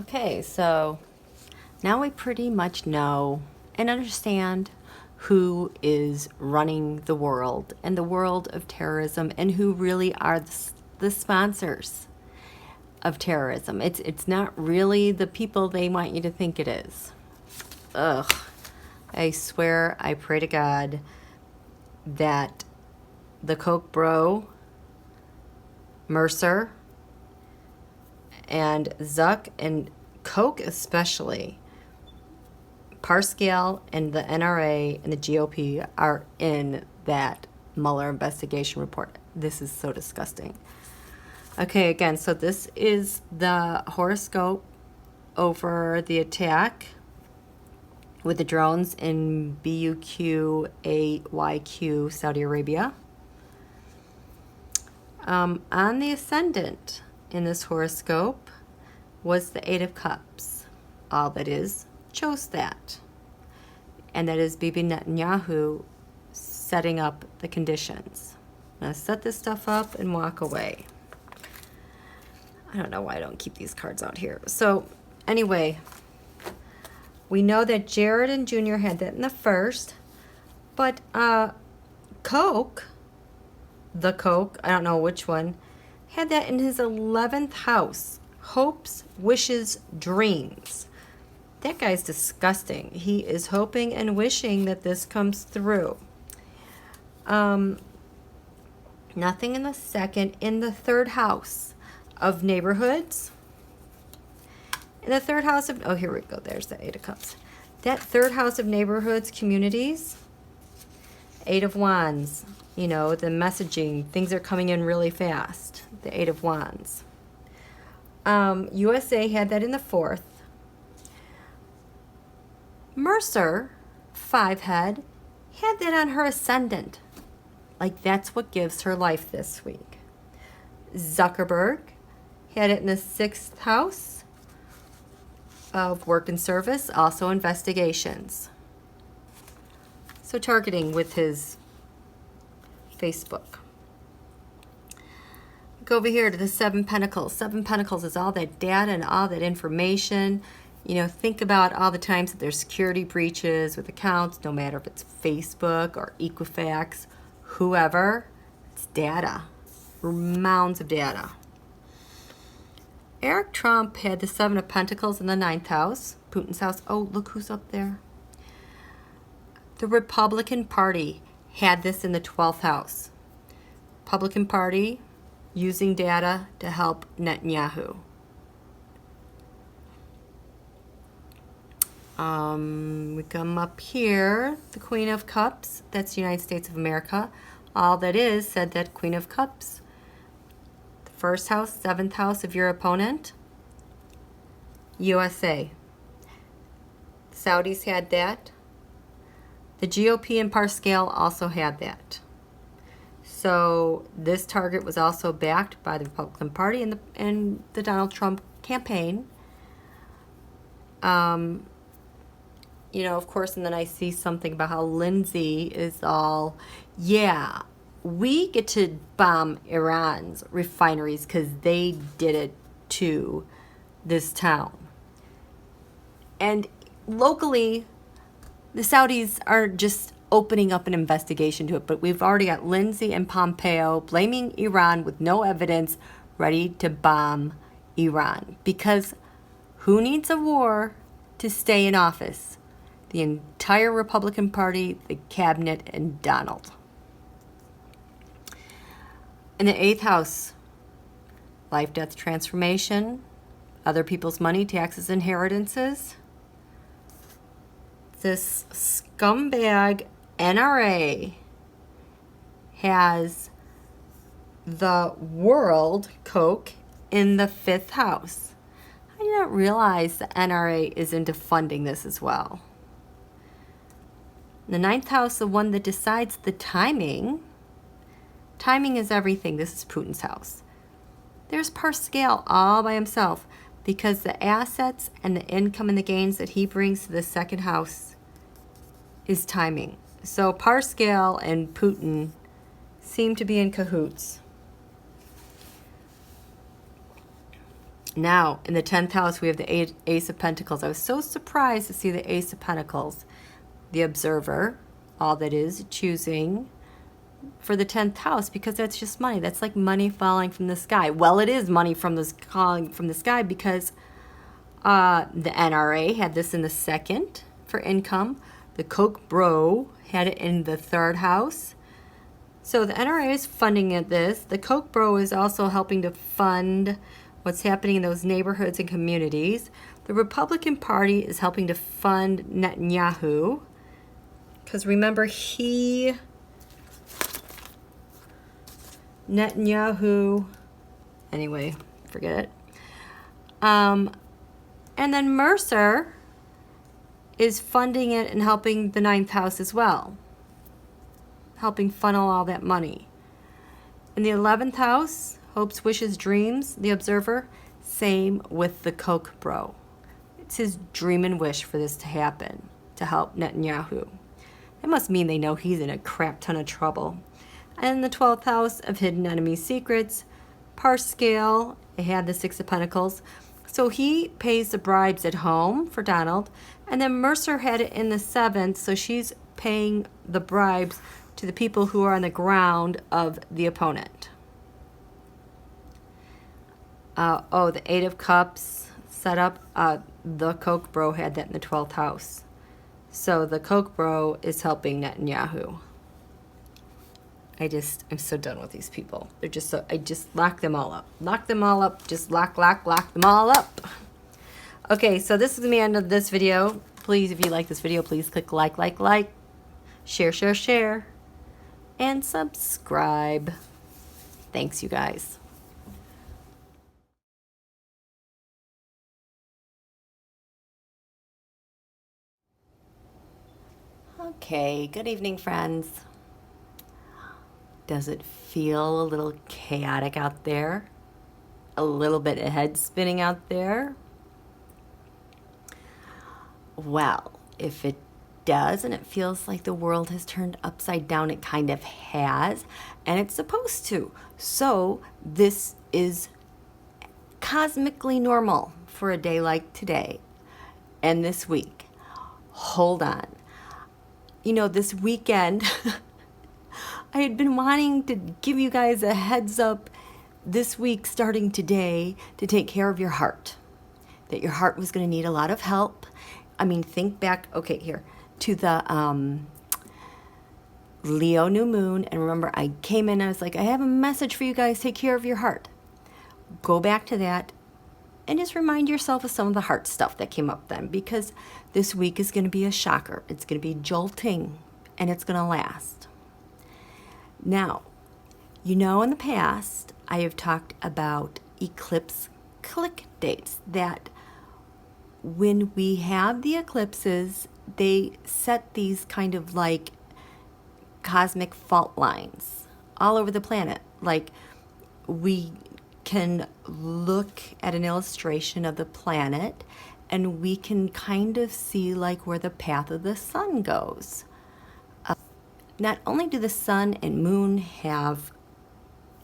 Okay, so now we pretty much know and understand who is running the world and the world of terrorism and who really are the sponsors of terrorism. It's not really the people they want you to think it is. Ugh. I swear, I pray to God that the Koch bro, Mercer, and Zuck, and Koch especially, Parscale and the NRA and the GOP are in that Mueller investigation report. This is so disgusting. Okay, again, so this is the horoscope over the attack with the drones in BUQ-AYQ, Saudi Arabia. On the ascendant in this horoscope was the Eight of Cups. All that is chose that. And that is Bibi Netanyahu setting up the conditions. I'm going to set this stuff up and walk away. I don't know why I don't keep these cards out here. So anyway, we know that Jared and Junior had that in the first, but Koch, I don't know which one, had that in his 11th house. Hopes, wishes, dreams. That guy's disgusting. He is hoping and wishing that this comes through. Nothing in the second. In the third house of neighborhoods. In the third house of, oh, here we go. There's the Eight of Cups. That third house of neighborhoods, communities. Eight of Wands. You know, the messaging. Things are coming in really fast. The Eight of Wands. USA had that in the fourth. Mercer, 5-head, had that on her ascendant. Like, that's what gives her life this week. Zuckerberg had it in the 6th house of work and service, also investigations. So targeting with his Facebook. Go over here to the 7 Pentacles. 7 Pentacles is all that data and all that information. You know, think about all the times that there's security breaches with accounts, no matter if it's Facebook or Equifax, whoever. It's data. Mounds of data. Eric Trump had the 7 of Pentacles in the 9th house, Putin's house. Oh, look who's up there. The Republican Party had this in the 12th house. Republican Party using data to help Netanyahu. We come up here, the Queen of Cups, that's the United States of America. All that is said that Queen of Cups, the 1st house, 7th house of your opponent, USA. Saudis had that. The GOP and Parscale also had that. So this target was also backed by the Republican Party and the Donald Trump campaign. You know, of course, and then I see something about how Lindsay is all, yeah, we get to bomb Iran's refineries because they did it to this town. And locally, the Saudis are just opening up an investigation to it, but we've already got Lindsay and Pompeo blaming Iran with no evidence, ready to bomb Iran. Because who needs a war to stay in office? The entire Republican Party, the cabinet, and Donald. In the 8th house, life, death, transformation, other people's money, taxes, inheritances. This scumbag NRA has the world, Koch, in the 5th house. I did not realize the NRA is into funding this as well. The 9th house, the one that decides the timing. Timing is everything. This is Putin's house. There's Parscale all by himself because the assets and the income and the gains that he brings to the 2nd house is timing. So Parscale and Putin seem to be in cahoots. Now, in the 10th house, we have the Ace of Pentacles. I was so surprised to see the Ace of Pentacles. The Observer, all that is, choosing for the 10th house, because that's just money. That's like money falling from the sky. Well, it is money from falling from the sky because the NRA had this in the 2nd for income. The Koch bro had it in the 3rd house. So the NRA is funding this. The Koch bro is also helping to fund what's happening in those neighborhoods and communities. The Republican Party is helping to fund Netanyahu. Because remember, Netanyahu, anyway, forget it. And then Mercer is funding it and helping the 9th house as well, helping funnel all that money. In the 11th house, hopes, wishes, dreams, the Observer, same with the Koch bro. It's his dream and wish for this to happen, to help Netanyahu. It must mean they know he's in a crap ton of trouble. And in the 12th house of hidden enemy secrets, Parscale, it had the 6 of Pentacles. So he pays the bribes at home for Donald. And then Mercer had it in the 7th, so she's paying the bribes to the people who are on the ground of the opponent. The 8 of Cups set up. The Koch bro had that in the 12th house. So the Koch bro is helping Netanyahu. I'm so done with these people. They're just so, I just lock them all up. Lock them all up. Just lock them all up. Okay, so this is the end of this video. Please, if you like this video, please click like, share, and subscribe. Thanks, you guys. Okay, good evening, friends. Does it feel a little chaotic out there? A little bit of head spinning out there? Well, if it does and it feels like the world has turned upside down, it kind of has, and it's supposed to. So this is cosmically normal for a day like today and this week. Hold on. You know, this weekend, I had been wanting to give you guys a heads up this week, starting today, to take care of your heart. That your heart was going to need a lot of help. I mean, think back, okay, here, to the Leo new moon. And remember, I came in, I was like, I have a message for you guys, take care of your heart. Go back to that and just remind yourself of some of the heart stuff that came up then, because this week is going to be a shocker. It's going to be jolting, and it's going to last. Now, you know, in the past, I have talked about eclipse click dates, that when we have the eclipses, they set these kind of like cosmic fault lines all over the planet. Like, we can look at an illustration of the planet and we can kind of see like where the path of the sun goes. Not only do the sun and moon have,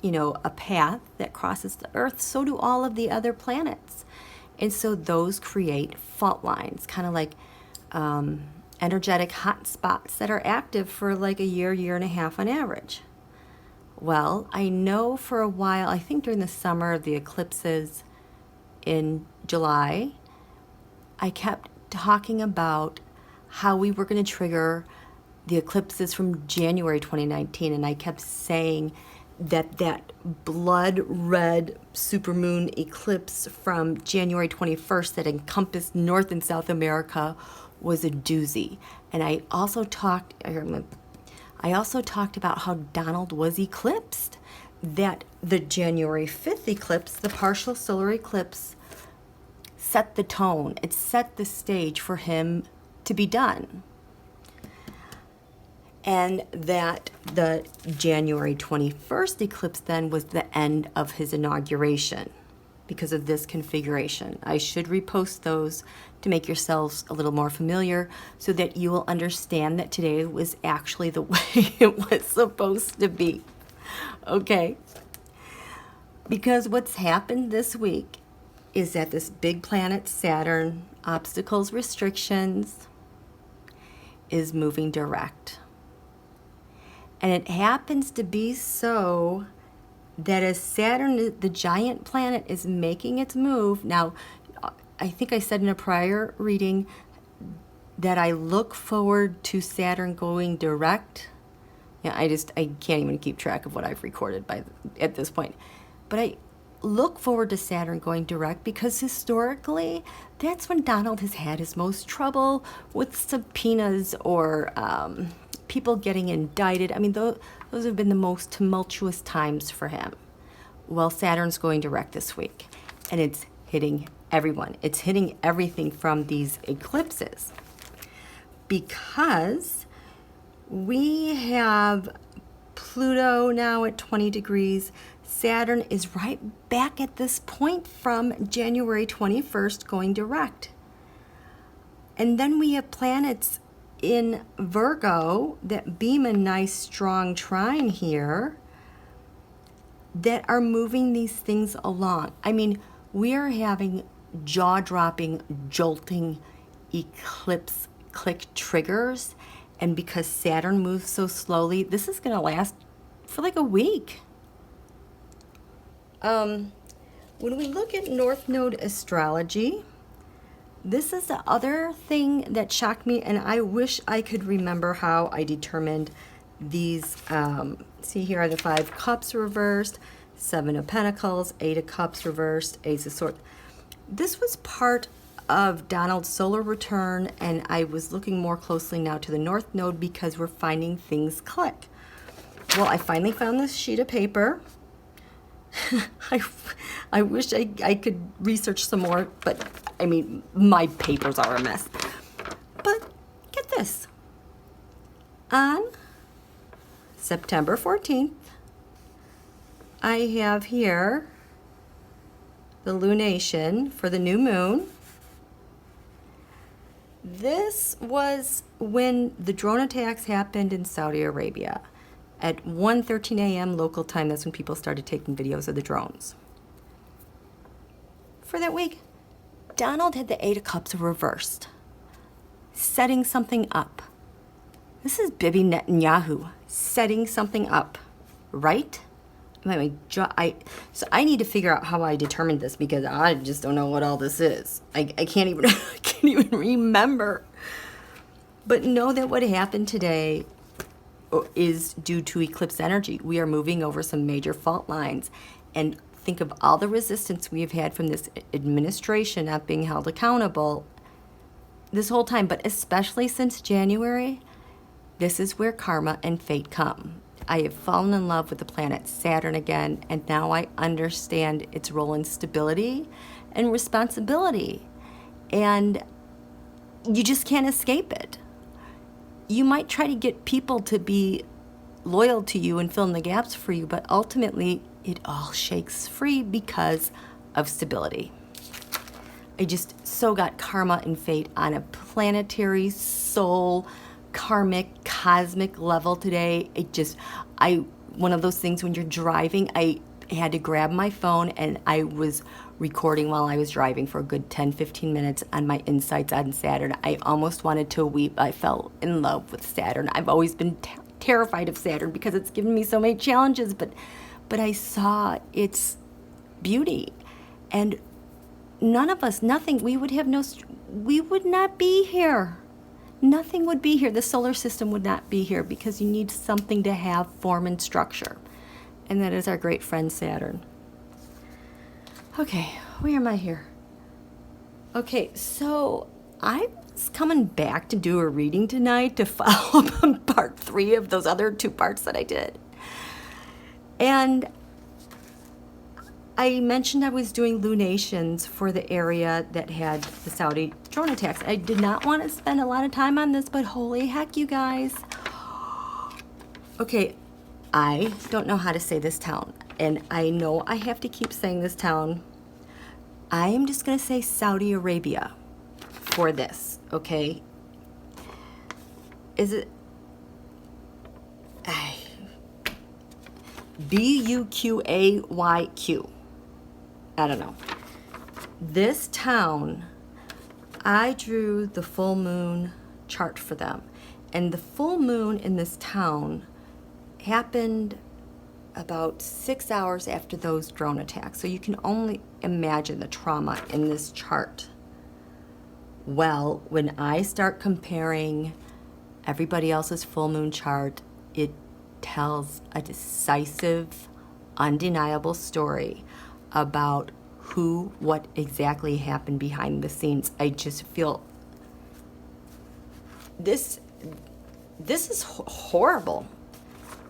you know, a path that crosses the earth, so do all of the other planets. And so those create fault lines, kind of like energetic hot spots that are active for like a year and a half on average. Well, I know for a while, I think during the summer of the eclipses in July, I kept talking about how we were going to trigger the eclipses from January 2019, and I kept saying that blood red supermoon eclipse from January 21st that encompassed North and South America was a doozy. And I also talked about how Donald was eclipsed, that the January 5th eclipse, the partial solar eclipse, set the tone. It set the stage for him to be done. And that the January 21st eclipse then was the end of his inauguration because of this configuration. I should repost those to make yourselves a little more familiar so that you will understand that today was actually the way it was supposed to be. Okay? Because what's happened this week is that this big planet Saturn, obstacles, restrictions, is moving direct. And it happens to be so that as Saturn, the giant planet, is making its move. Now, I think I said in a prior reading that I look forward to Saturn going direct. Yeah, I can't even keep track of what I've recorded at this point. But I look forward to Saturn going direct because historically, that's when Donald has had his most trouble with subpoenas or people getting indicted. I mean, those have been the most tumultuous times for him. Well, Saturn's going direct this week, and it's hitting everyone. It's hitting everything from these eclipses because we have Pluto now at 20 degrees. Saturn is right back at this point from January 21st going direct. And then we have planets in Virgo that beam a nice strong trine here that are moving these things along. I mean, we are having jaw-dropping, jolting eclipse click triggers. And because Saturn moves so slowly, this is going to last for like a week. When we look at North Node astrology, this is the other thing that shocked me, and I wish I could remember how I determined these. See, here are the 5 cups reversed, 7 of Pentacles, 8 of Cups reversed, Ace of Swords. This was part of Donald's solar return, and I was looking more closely now to the North Node because we're finding things click. Well, I finally found this sheet of paper. I wish I could research some more, but I mean, my papers are a mess. But get this. On September 14th, I have here the lunation for the new moon. This was when the drone attacks happened in Saudi Arabia. At 1:13 a.m. local time, that's when people started taking videos of the drones. For that week, Donald had the 8 of Cups reversed, setting something up. This is Bibi Netanyahu setting something up, right? So I need to figure out how I determined this because I just don't know what all this is. I can't even I can't even remember. But know that what happened today is due to eclipse energy. We are moving over some major fault lines, and think of all the resistance we have had from this administration not being held accountable this whole time, but especially since January. This is where karma and fate come. I have fallen in love with the planet Saturn again, and now I understand its role in stability and responsibility, and you just can't escape it. You might try to get people to be loyal to you and fill in the gaps for you, but ultimately it all shakes free because of stability. I just so got karma and fate on a planetary, soul, karmic, cosmic level today. One of those things when you're driving, I had to grab my phone and I was recording while I was driving for a good 10-15 minutes on my insights on Saturn. I almost wanted to weep. I fell in love with Saturn. I've always been terrified of Saturn because it's given me so many challenges, but I saw its beauty, and none of us, nothing, we would not be here. Nothing would be here. The solar system would not be here because you need something to have form and structure, and that is our great friend Saturn. Okay, where am I here? Okay, so I was coming back to do a reading tonight to follow up on part 3 of those other 2 parts that I did. And I mentioned I was doing lunations for the area that had the Saudi drone attacks. I did not want to spend a lot of time on this, but holy heck, you guys. Okay, I don't know how to say this town, and I know I have to keep saying this town. I am just going to say Saudi Arabia for this, okay? Is it Buqayq? I don't know. this town, I drew the full moon chart for them. And the full moon in this town happened about 6 hours after those drone attacks. So you can only imagine the trauma in this chart. Well, when I start comparing everybody else's full moon chart, it tells a decisive, undeniable story about what exactly happened behind the scenes. I just feel this is horrible,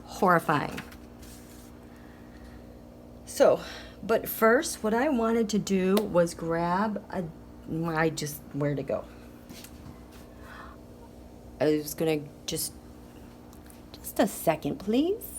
horrifying. So, but first, what I wanted to do was grab where to go? I was gonna just a second, please.